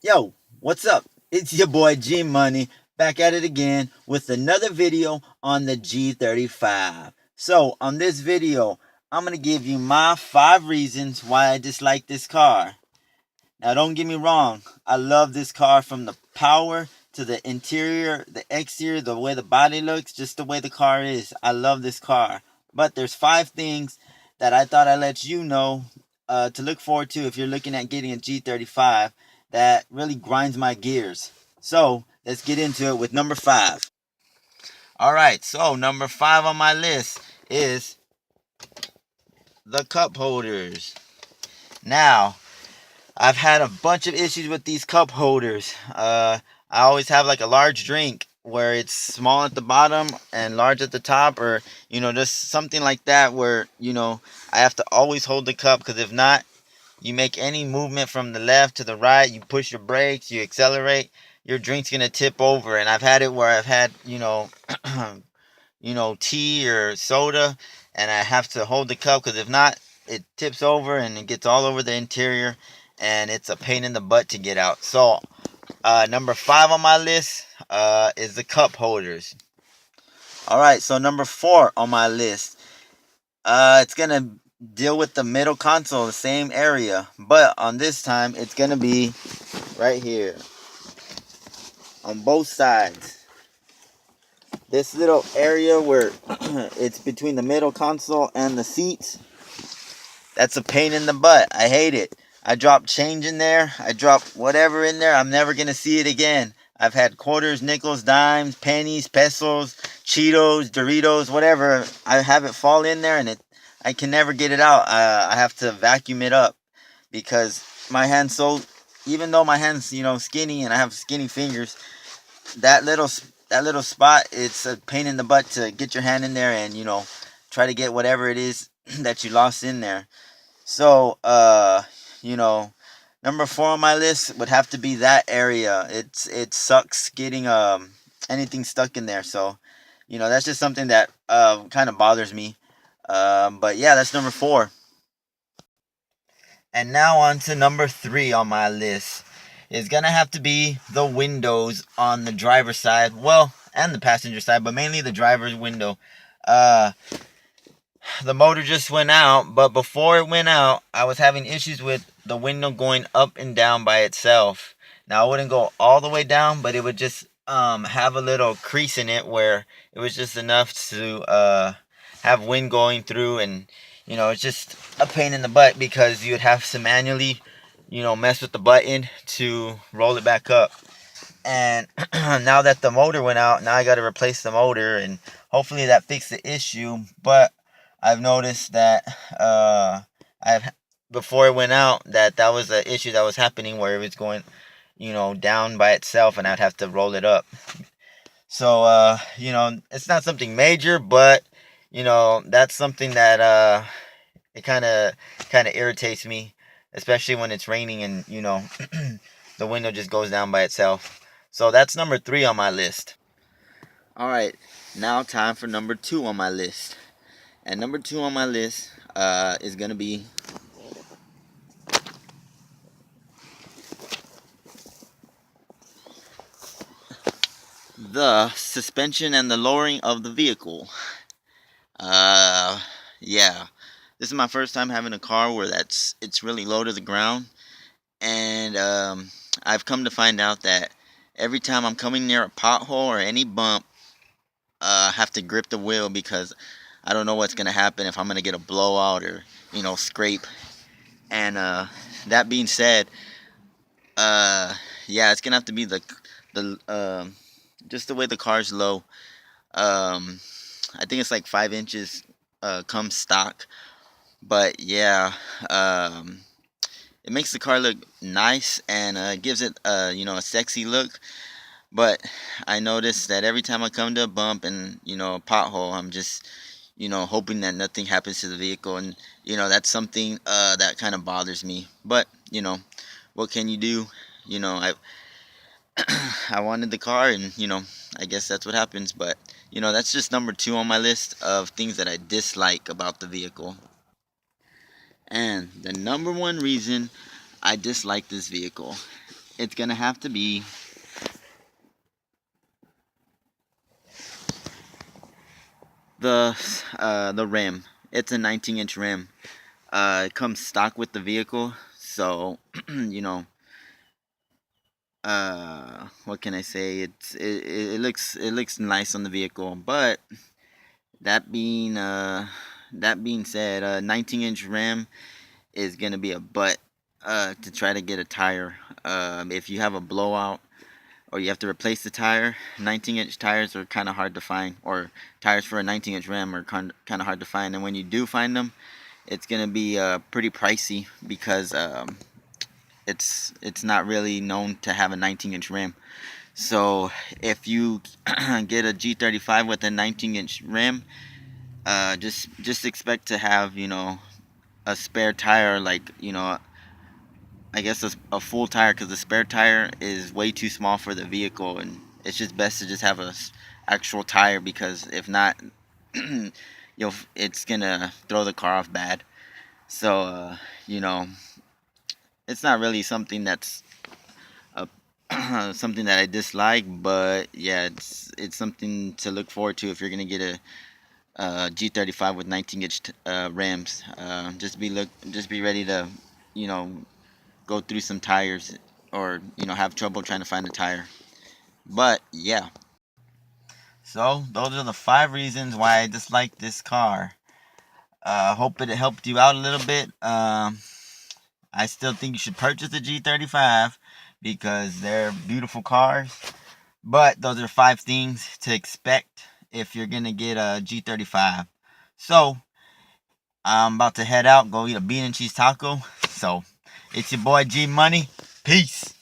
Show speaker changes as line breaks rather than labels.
Yo, what's up? It's your boy G Money back at it again with another video on the G35. So, on this video, I'm going to give you my 5 reasons why I dislike this car. Now, don't get me wrong, I love this car from the power to the interior, the exterior, the way the body looks, just the way the car is. I love this car. But there's 5 things that I thought I'd let you know to look forward to if you're looking at getting a G35 that really grinds my gears. So, let's get into it with number 5. Alright, so number 5 on my list is the cup holders. Now, I've had a bunch of issues with these cup holders. I always have like a large drink where it's small at the bottom and large at the top, or just something like that where I have to always hold the cup, because if not, you make any movement from the left to the right, you push your brakes, you accelerate, your drink's gonna tip over. And I've had it where I've had tea or soda, and I have to hold the cup, because if not, it tips over and it gets all over the interior, and it's a pain in the butt to get out. So, number 5 on my list is the cup holders. All right, so number 4 on my list, it's gonna deal with the middle console, the same area, but on this time, it's gonna be right here on both sides. This little area where it's between the middle console and the seats, that's a pain in the butt. I hate it. I drop change in there. I drop whatever in there. I'm never going to see it again. I've had quarters, nickels, dimes, pennies, pesos, Cheetos, Doritos, whatever. I have it fall in there, and I can never get it out. I have to vacuum it up, because my hand's so, even though my hand's, skinny and I have skinny fingers, that little spot, it's a pain in the butt to get your hand in there and try to get whatever it is that you lost in there. So you know number 4 on my list would have to be that area. It sucks getting anything stuck in there. So that's just something that kind of bothers me. But yeah, that's number 4. And now on to number 3 on my list. Is gonna have to be the windows on the driver's side, well, and the passenger side, but mainly the driver's window. Uh, the motor just went out, but before it went out, I was having issues with the window going up and down by itself. Now, I wouldn't go all the way down, but it would just have a little crease in it where it was just enough to have wind going through, and it's just a pain in the butt, because you would have to manually mess with the button to roll it back up. And now that the motor went out, now I got to replace the motor, and hopefully that fixed the issue. But I've noticed that I've before it went out, that was an issue that was happening, where it was going down by itself, and I'd have to roll it up. So it's not something major, but that's something that it kind of irritates me, especially when it's raining and the window just goes down by itself. So that's number 3 on my list. All right, now time for number 2 on my list. And number 2 on my list is gonna be the suspension and the lowering of the vehicle. Yeah, this is my first time having a car where it's really low to the ground, and I've come to find out that every time I'm coming near a pothole or any bump, I have to grip the wheel, because I don't know what's gonna happen, if I'm gonna get a blowout or scrape. And that being said, yeah, it's gonna have to be the just the way the car's low. I think it's like 5 inches comes stock. But yeah, it makes the car look nice, and gives it a sexy look. But I noticed that every time I come to a bump and a pothole, I'm just hoping that nothing happens to the vehicle, and that's something that kind of bothers me. But what can you do? I I wanted the car, and I guess that's what happens. But that's just number 2 on my list of things that I dislike about the vehicle. And the number 1 reason I dislike this vehicle it's gonna have to be the rim. It's a 19-inch rim. It comes stock with the vehicle, so you know, what can I say? It looks nice on the vehicle, but that being that being said, 19-inch rim is gonna be a butt to try to get a tire. If you have a blowout or you have to replace the tire, 19-inch tires are kind of hard to find, or tires for a 19-inch rim are kind of hard to find. And when you do find them, it's gonna be pretty pricey because it's not really known to have a 19-inch rim. So if you get a G35 with a 19-inch rim, just expect to have, you know, a spare tire, like, you know, I guess a full tire, because the spare tire is way too small for the vehicle, and it's just best to just have a actual tire, because if not, it's gonna throw the car off bad. So you know, it's not really something that's something that I dislike, but yeah, it's something to look forward to if you're gonna get a G35 with 19-inch rims. Just be ready to, you know, go through some tires, or you know, have trouble trying to find a tire. But yeah, so those are the 5 reasons why I dislike this car. Hope it helped you out a little bit. I still think you should purchase the G35 because they're beautiful cars. But those are 5 things to expect if you're gonna get a G35. So I'm about to head out, go eat a bean and cheese taco. So it's your boy G Money. Peace.